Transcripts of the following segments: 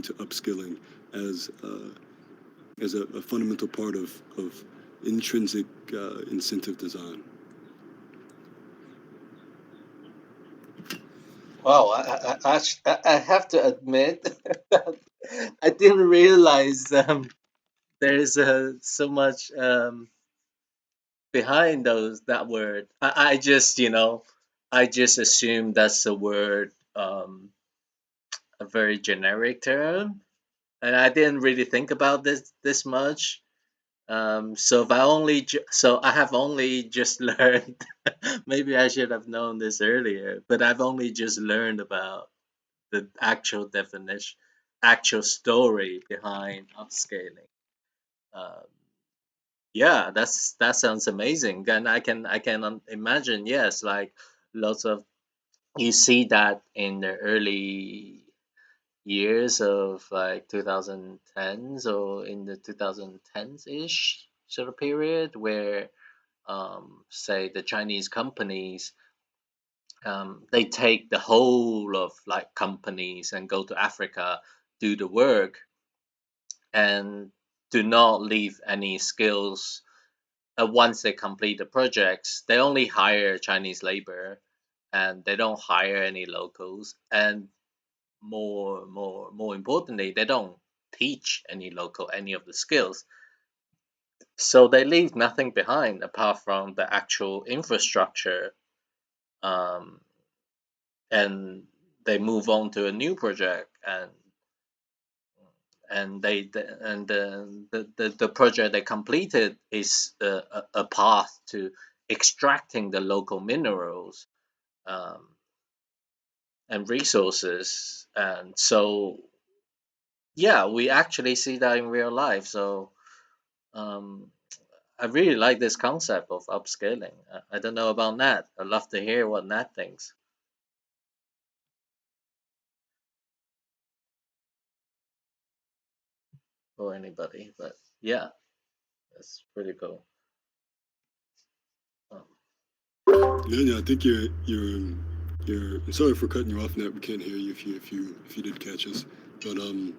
into upskilling as a fundamental part of intrinsic incentive design. Wow, I have to admit that I didn't realize there's so much behind those that word. I just I just assumed that's a word, a very generic term, and I didn't really think about this much. So if I only so I have only just learned. Maybe I should have known this earlier, but I've only just learned about the actual definition, actual story behind upscaling. Um, yeah, that sounds amazing, and I can imagine. Yes, like lots of you see that in the early years of like 2010s or in the 2010s ish sort of period where say the Chinese companies they take the whole of like companies and go to Africa, do the work, and do not leave any skills. Once they complete the projects, they only hire Chinese labor, and they don't hire any locals. And more importantly, they don't teach any local any of the skills. So they leave nothing behind apart from the actual infrastructure, um, and they move on to a new project, and the project they completed is a path to extracting the local minerals, um, and resources. And so yeah, we actually see that in real life. So um, I really like this concept of upscaling. I don't know about Nat. I'd love to hear what Nat thinks, or anybody. But yeah, that's pretty cool. Um, Yeah, yeah, I think you're. Sorry for cutting you off, Nat. We can't hear you if you did catch us. But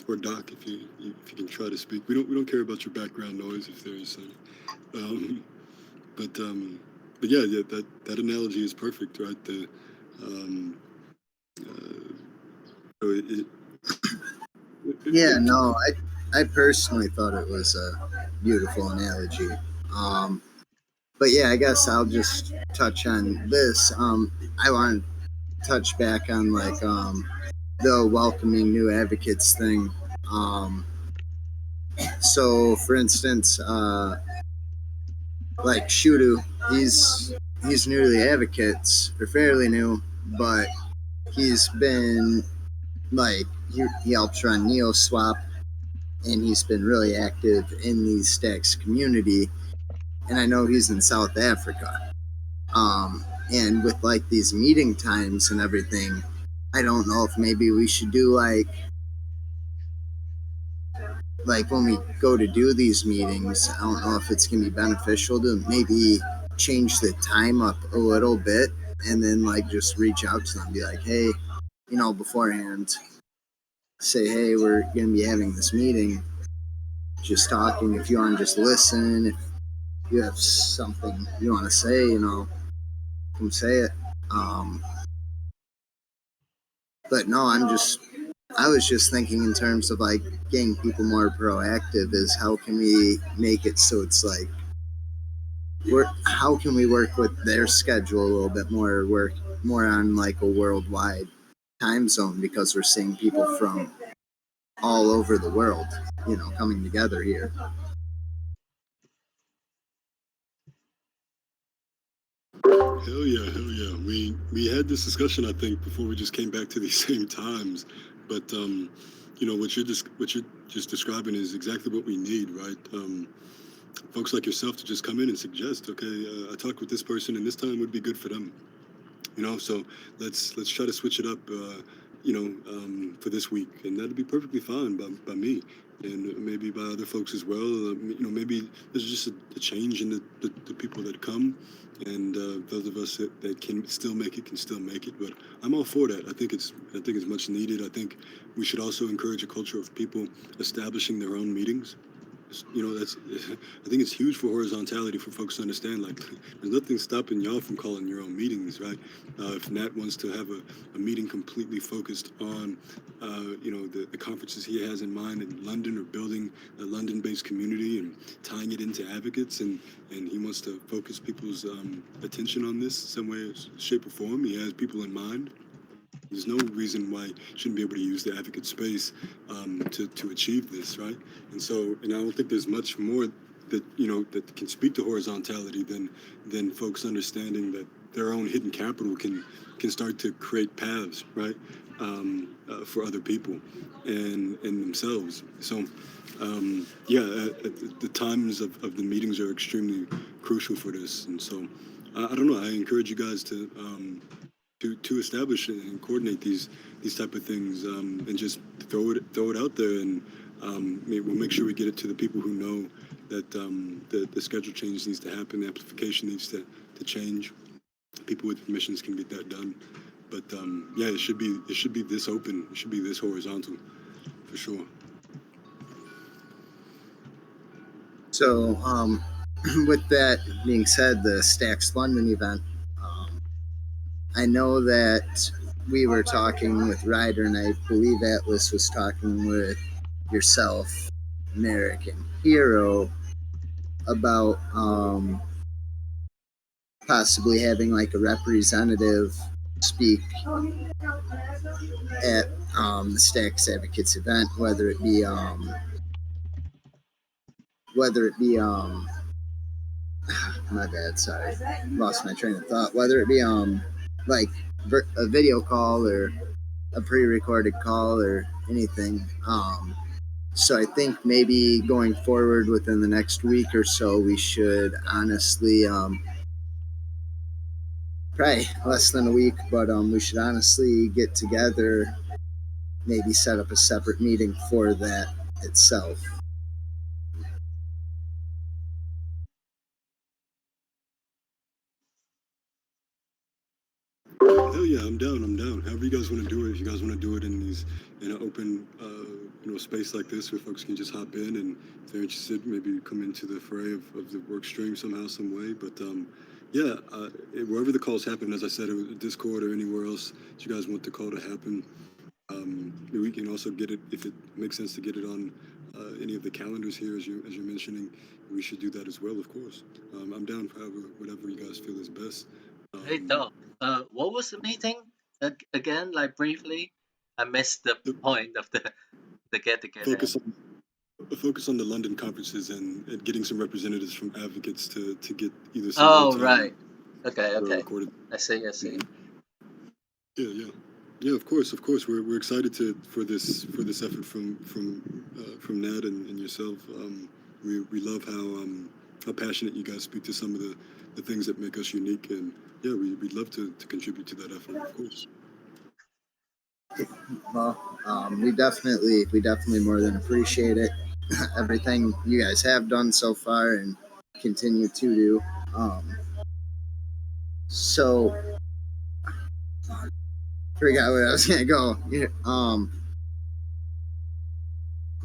or Doc, if you can try to speak. We don't care about your background noise if there's any. Um, but um, but yeah, yeah, that analogy is perfect, right? The um, so Yeah, no, I personally thought it was a beautiful analogy. Um, but yeah, I guess I'll just touch on this. I want to touch back on like the welcoming new advocates thing. Um, so, for instance, like Shudu, he's new to the advocates, or fairly new, but he's been like he helps run NeoSwap, and he's been really active in the Stacks community. And I know he's in South Africa. And with like these meeting times and everything, I don't know if maybe we should do like when we go to do these meetings. I don't know if it's gonna be beneficial to maybe change the time up a little bit, and then like just reach out to them, be like, hey, beforehand, say, hey, we're gonna be having this meeting, just talking. If you want to just listen, if you have something you want to say, come say it. Um, but no, I was just thinking in terms of like getting people more proactive is how can we make it so it's like, how can we work with their schedule a little bit more, work more on like a worldwide time zone because we're seeing people from all over the world, coming together here. hell yeah, hell yeah. We had this discussion I think before we just came back to these same times, but what you're just describing is exactly what we need, right? Folks like yourself to just come in and suggest, okay, I talked with this person and this time would be good for them. So let's try to switch it up. for this week, and that'd be perfectly fine by me, and maybe by other folks as well. Maybe there's just a change in the people that come, and those of us that can still make it can still make it. But I'm all for that. I think it's much needed. I think we should also encourage a culture of people establishing their own meetings. That's I think it's huge for horizontality for folks to understand. Like, there's nothing stopping y'all from calling your own meetings, right? If Nat wants to have a meeting completely focused on, the conferences he has in mind in London, or building a London-based community and tying it into advocates, and he wants to focus people's attention on this some way, shape, or form. He has people in mind. There's no reason why you shouldn't be able to use the advocate space to achieve this, right? And I don't think there's much more that can speak to horizontality than folks understanding that their own hidden capital can start to create paths, right, for other people and themselves. So, the times of the meetings are extremely crucial for this, and so I don't know. I encourage you guys to establish and coordinate these type of things, and just throw it out there, and we'll make sure we get it to the people who know that the schedule change needs to happen, the amplification needs to change. People with permissions can get that done, but it should be this open, it should be this horizontal, for sure. So, with that being said, the Stacks London event, I know that we were talking with Ryder, and I believe Atlas was talking with yourself, American Hero, about possibly having like a representative speak at the Stacks Advocates event, whether it be my bad, sorry, lost my train of thought. Whether it be like a video call or a pre-recorded call or anything. So I think maybe going forward within the next week or so, we should honestly, probably less than a week, but we should honestly get together, maybe set up a separate meeting for that itself. Hell yeah, I'm down. I'm down. However you guys want to do it. If you guys want to do it in an open space like this where folks can just hop in, and if they're interested, maybe come into the fray of the work stream somehow, some way. But wherever the calls happen, as I said, Discord or anywhere else that you guys want the call to happen, we can also get it, if it makes sense to get it on any of the calendars here, as you're mentioning. We should do that as well, of course. I'm down for whatever you guys feel is best. Hey, Doc, what was the meeting again? Like briefly, I missed the The point of the get together. focus focus on the London conferences, and getting some representatives from advocates to get either some Oh, airtime right. Okay, or okay. recorded. I see, I see. Mhm. Yeah, yeah, yeah. Of course. We're excited for this effort from Ned and yourself. We love how passionate you guys speak to some of the things that make us unique, and yeah, we'd love to contribute to that effort, of course. Well, we definitely more than appreciate it. Everything you guys have done so far and continue to do. Um, so, forgot where I was gonna go. Yeah,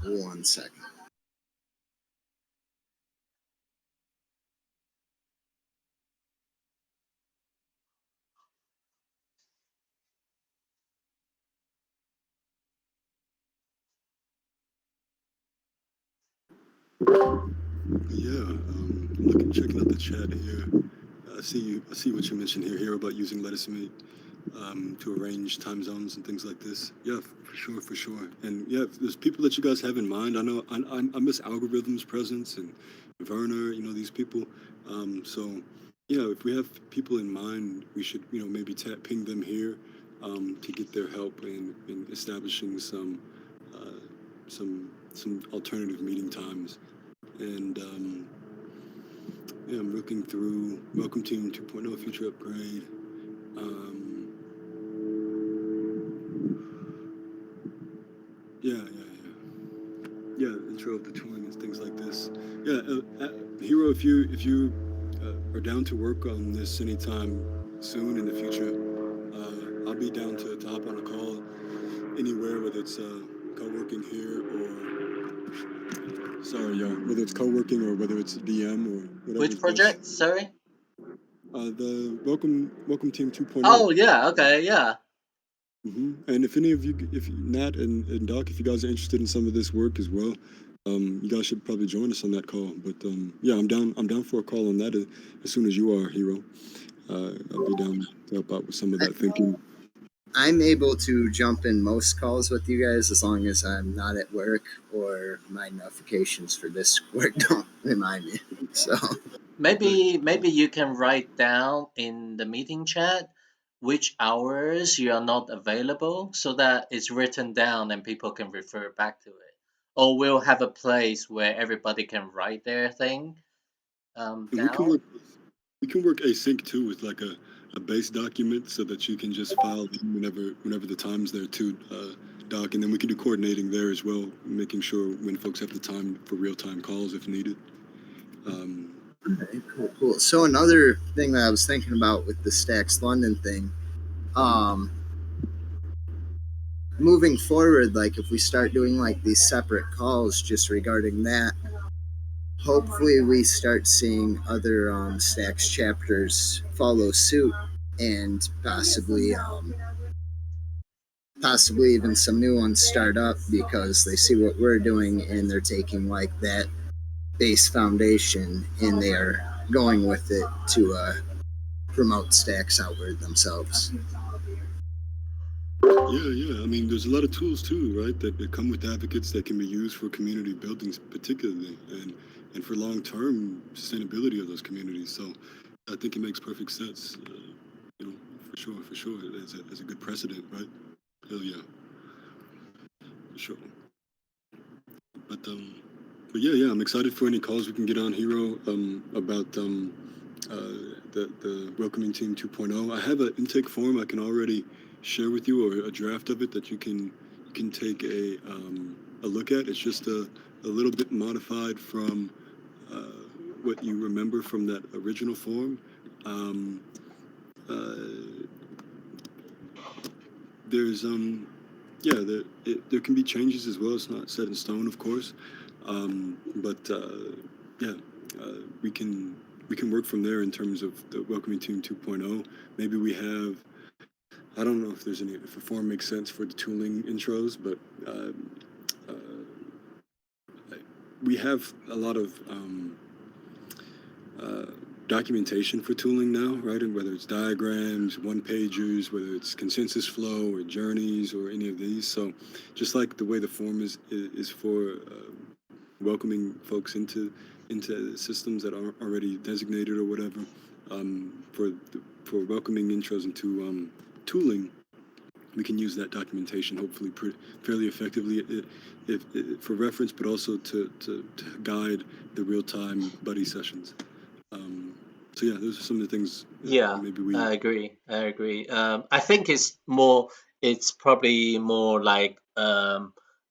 one second. Yeah, checking out the chat here. I see what you mentioned here about using Lettucemate to arrange time zones and things like this. Yeah, for sure, for sure. And yeah, if there's people that you guys have in mind. I know I miss Algorithm's presence and Werner. These people. So yeah, if we have people in mind, we should maybe ping them here to get their help in establishing uh, some alternative meeting times. And yeah, I'm looking through Welcome Team 2.0 Future Upgrade. Um, yeah, intro of the tooling and things like this. Yeah, Hero, if you are down to work on this anytime soon in the future, I'll be down to hop on a call anywhere, whether it's co-working here or sorry, yeah, whether it's co-working or whether it's DM or Which whatever's best. project? Sorry. The welcome team 2.0. Oh yeah. Okay. Yeah. And if any of you, if Nat and Doc, if you guys are interested in some of this work as well, you guys should probably join us on that call. But yeah, I'm down. I'm down for a call on that as soon as you are, Hero. I'll be down to help out with some of that thinking. I'm able to jump in most calls with you guys as long as I'm not at work or my notifications for Discord don't remind me. So Maybe you can write down in the meeting chat which hours you are not available so that it's written down and people can refer back to it. Or we'll have a place where everybody can write their thing And down. we can work async too with like a base document so that you can just file in whenever the time's there too, Doc, and then we can do coordinating there as well, making sure when folks have the time for real time calls if needed. okay, cool. So another thing that I was thinking about with the Stacks London thing, moving forward, like if we start doing like these separate calls just regarding that, hopefully we start seeing other Stacks chapters follow suit and possibly even some new ones start up because they see what we're doing and they're taking like that base foundation and they are going with it to promote Stacks outward themselves. Yeah. I mean, there's a lot of tools too, right? That come with advocates that can be used for community buildings, particularly, and for long-term sustainability of those communities. So, I think it makes perfect sense. You know, for sure, as a good precedent, right? Hell yeah, for sure. But but yeah, I'm excited for any calls we can get on Hero about the welcoming team 2.0. I have an intake form I can already share with you, or a draft of it that you can take a look at. It's just a little bit modified from what you remember from that original form. Um, uh, there's yeah, there can be changes as well. It's not set in stone, of course, but yeah, we can work from there in terms of the welcoming team 2.0. Maybe we have, I don't know if there's any, if a form makes sense for the tooling intros, but uh, we have a lot of uh, documentation for tooling now, right? And whether it's diagrams, one pagers, whether it's consensus flow or journeys or any of these. So just like the way the form is for welcoming folks into systems that aren't already designated or whatever, for welcoming intros into tooling, we can use that documentation hopefully fairly effectively for reference, but also to guide the real-time buddy sessions. So yeah, those are some of the things Yeah, maybe we. I agree. I agree. I think it's more. It's probably more like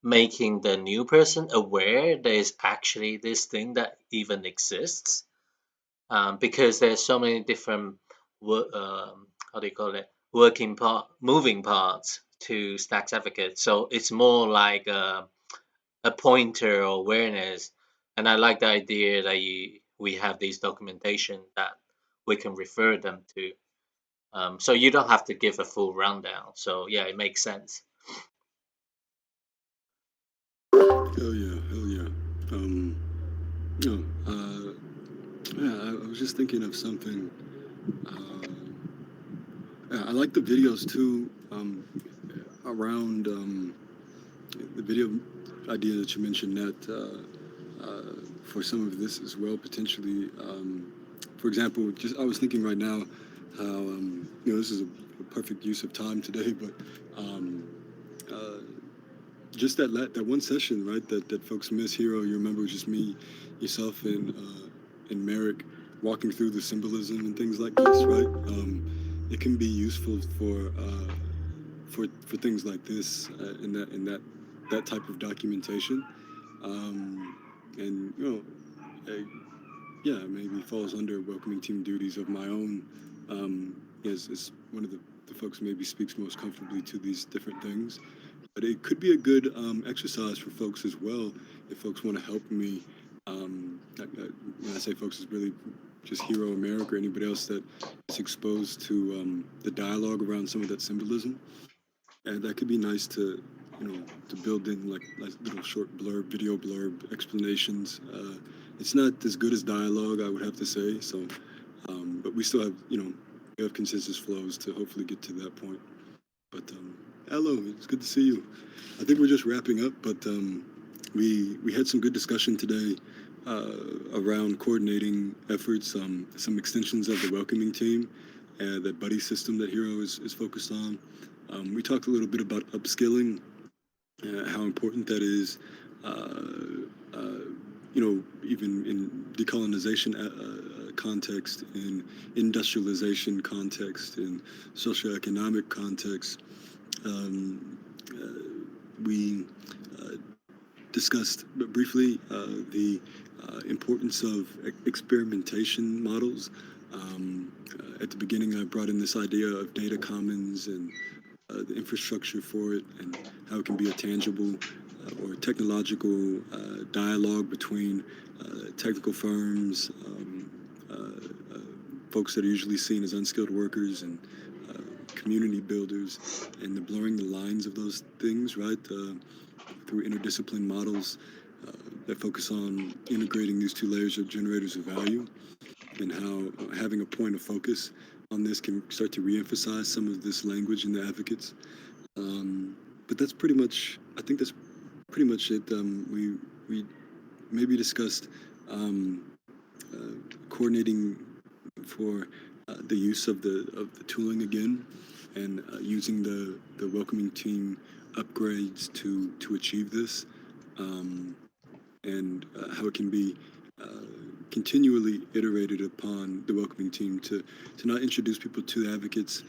making the new person aware there's actually this thing that even exists. Because there's so many different how do you call it, moving parts to Stacks Advocate. So it's more like a pointer or awareness. And I like the idea that we have these documentation that we can refer them to. So you don't have to give a full rundown. So yeah, it makes sense. Hell yeah. No, yeah, I was just thinking of something. Yeah, I like the videos too. Around the video idea that you mentioned, that for some of this as well, potentially. For example, just I was thinking right now how this is a perfect use of time today, but um, uh, just that one session, right? That folks miss. Hero, you remember, just me, yourself, and Merrick walking through the symbolism and things like this, right? It can be useful for things like this, in that type of documentation. And yeah, maybe falls under welcoming team duties of my own. Is one of the folks who maybe speaks most comfortably to these different things. But it could be a good exercise for folks as well if folks want to help me. When I say folks, it's really just Hero America or anybody else that is exposed to the dialogue around some of that symbolism. And that could be nice to, to build in like little short blurb, video blurb explanations. It's not as good as dialogue, I would have to say. So, but we still have, we have consensus flows to hopefully get to that point. But hello, it's good to see you. I think we're just wrapping up, but we had some good discussion today around coordinating efforts, some extensions of the welcoming team, that buddy system that Hero is focused on. We talked a little bit about upskilling, how important that is. Even in decolonization context, in industrialization context, in socioeconomic context. We discussed briefly the importance of experimentation models. At the beginning, I brought in this idea of data commons and the infrastructure for it, and how it can be a tangible or technological dialogue between technical firms, folks that are usually seen as unskilled workers, and community builders, and the blurring the lines of those things, right, through interdiscipline models that focus on integrating these two layers of generators of value, and how having a point of focus on this can start to reemphasize some of this language in the advocates. But that's pretty much, I think that's pretty much it. We maybe discussed coordinating for the use of the tooling again, and using the welcoming team upgrades to achieve this, and how it can be continually iterated upon the welcoming team to not introduce people to the advocates,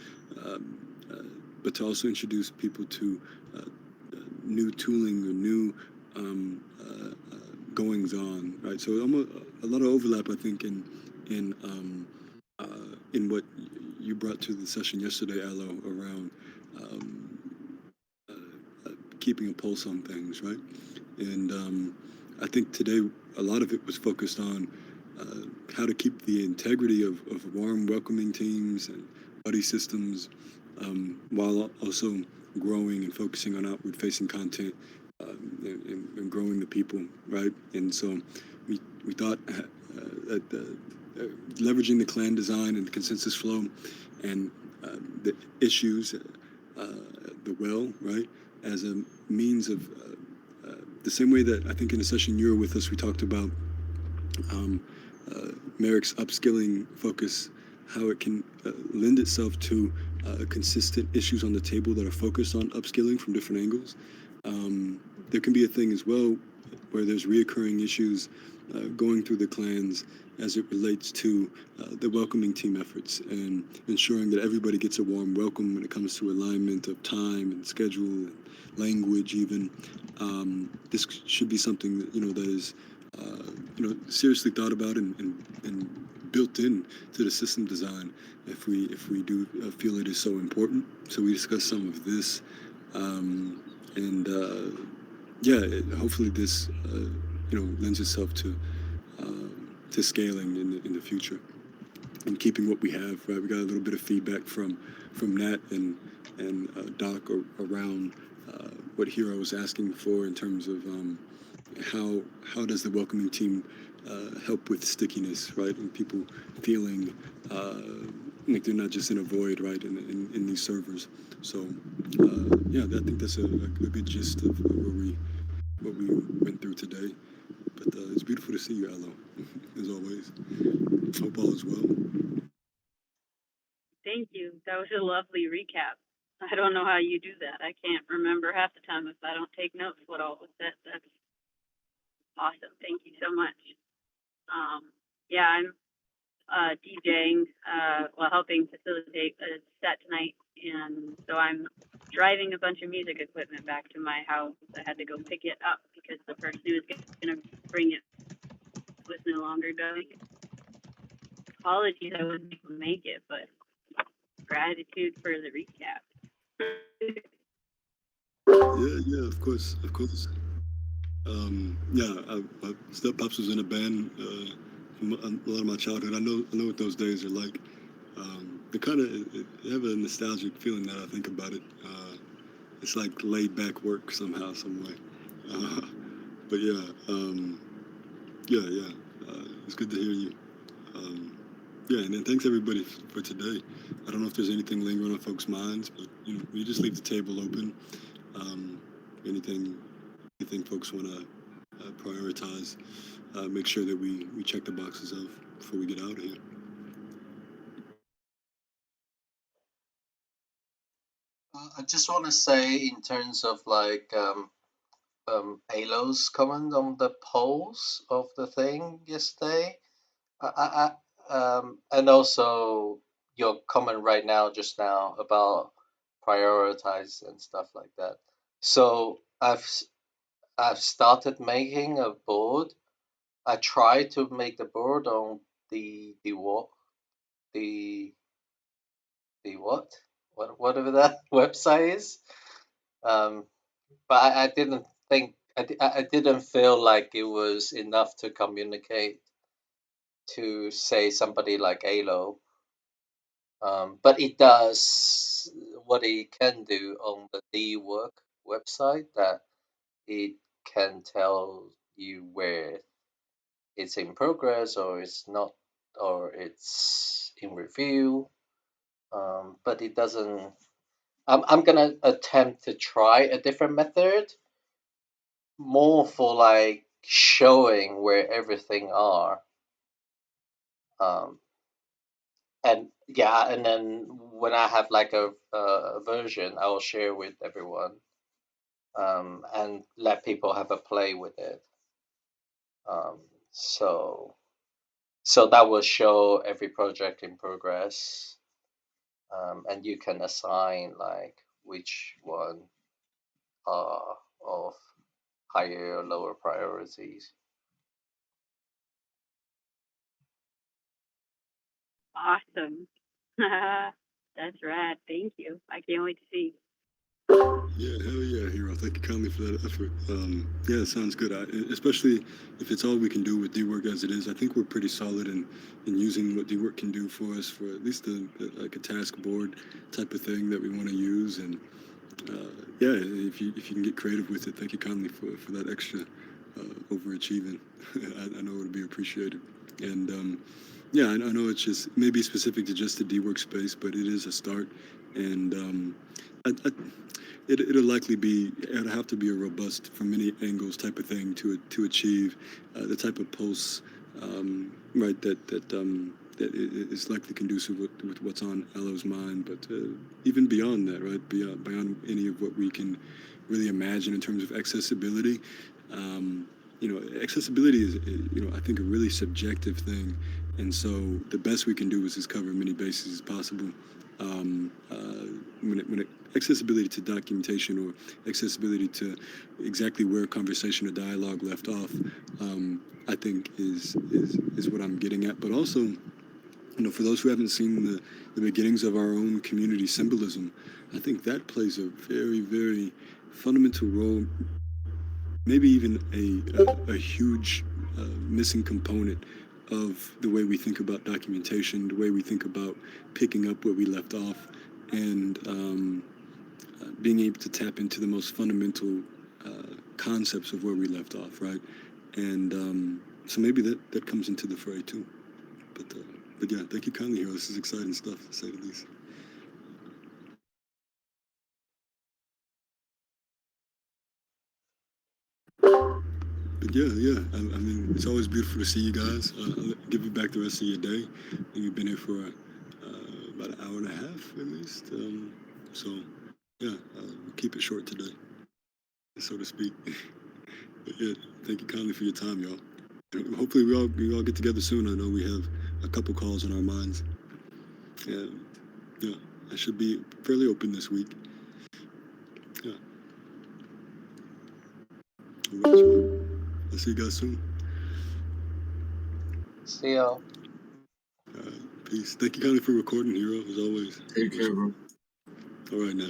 but to also introduce people to new tooling or new goings on, right? So almost a lot of overlap, I think, in what you brought to the session yesterday, Aloe, around keeping a pulse on things, right? And I think today a lot of it was focused on how to keep the integrity of warm, welcoming teams and buddy systems, while also growing and focusing on outward-facing content, and growing the people, right? And so we thought that leveraging the clan design and the consensus flow and the issues, the well, right, as a means of the same way that I think in a session you were with us, we talked about Merrick's upskilling focus, how it can lend itself to consistent issues on the table that are focused on upskilling from different angles. There can be a thing as well where there's reoccurring issues going through the clans as it relates to the welcoming team efforts, and ensuring that everybody gets a warm welcome when it comes to alignment of time and schedule and language even. This should be something that, that is seriously thought about and built in to the system design if we do feel it is so important. So we discussed some of this, and hopefully this lends itself to scaling in the future and keeping what we have, right? We got a little bit of feedback from Nat and Doc around what Hero was asking for in terms of how does the welcoming team help with stickiness, right? And people feeling like they're not just in a void, right, in these servers. So I think that's a good gist of what we went through today. But it's beautiful to see you, Aloe, as always. Hope all is well. Thank you. That was a lovely recap. I don't know how you do that. I can't remember half the time if I don't take notes what all was said. That's awesome. Thank you so much. I'm DJing, helping facilitate a set tonight, and so I'm driving a bunch of music equipment back to my house. I had to go pick it up because the person who was going apologies I wasn't able to make it, but gratitude for the recap. Yeah, of course, of course. Yeah, Step Pops was in a band from a lot of my childhood. I know what those days are like. They kind of have a nostalgic feeling that I think about it. It's like laid back work somehow, some way. Uh, but yeah, yeah. It's good to hear you. Um, yeah, and then thanks everybody for today. I don't know if there's anything lingering on folks' minds, but we just leave the table open. Um, anything folks want to prioritize, make sure that we check the boxes of before we get out of here. I just want to say, in terms of like Halo's comment on the polls of the thing yesterday, and also your comment right now, just now, about prioritize and stuff like that. So I've started making a board. I tried to make the board on the what the whatever that website is. Um, but I didn't think I didn't feel like it was enough to communicate to say somebody like Alo. But it does what it can do on the D work website, that it can tell you where it's in progress or it's not, or it's in review. But it doesn't. I'm gonna attempt to try a different method, more for like showing where everything are. Um, and yeah, and then when I have like a version, I will share with everyone, and let people have a play with it. Um, so so that will show every project in progress, and you can assign like which one are of higher or lower priorities. Awesome. That's rad. Thank you. I can't wait to see. Yeah, hell yeah, Hero. Thank you kindly for that effort. Yeah, it sounds good. Especially if it's all we can do with D-Work as it is. I think we're pretty solid in using what D-Work can do for us, for at least like a task board type of thing that we want to use. And yeah, if you can get creative with it, thank you kindly for that extra overachieving. I know it would be appreciated. And yeah, I know it's just maybe specific to just the D-Work space, but it is a start. And it'll likely be, it'll have to be a robust from many angles type of thing to achieve the type of pulse, right, that is likely conducive with what's on Alo's mind. But even beyond that, right, beyond any of what we can really imagine in terms of accessibility. Accessibility is, I think, a really subjective thing, and so the best we can do is just cover as many bases as possible. When accessibility to documentation, or accessibility to exactly where conversation or dialogue left off, I think is what I'm getting at. But also, for those who haven't seen the beginnings of our own community symbolism, I think that plays a very, very fundamental role, maybe even a huge missing component of the way we think about documentation, the way we think about picking up where we left off, and being able to tap into the most fundamental concepts of where we left off, right? And so maybe that comes into the fray too. But yeah, thank you kindly, Hero. This is exciting stuff, to say the least. But yeah. I mean, it's always beautiful to see you guys. I'll give you back the rest of your day. You've been here for about an hour and a half at least. So yeah, we'll keep it short today, so to speak. But yeah, thank you kindly for your time, y'all. And hopefully we all get together soon. I know we have a couple calls on our minds. And yeah, I should be fairly open this week. Yeah. All right, y'all. I'll see you guys soon. See y'all. Peace. Thank you kindly for recording, Hero, as always. Take care, bro. All right, now.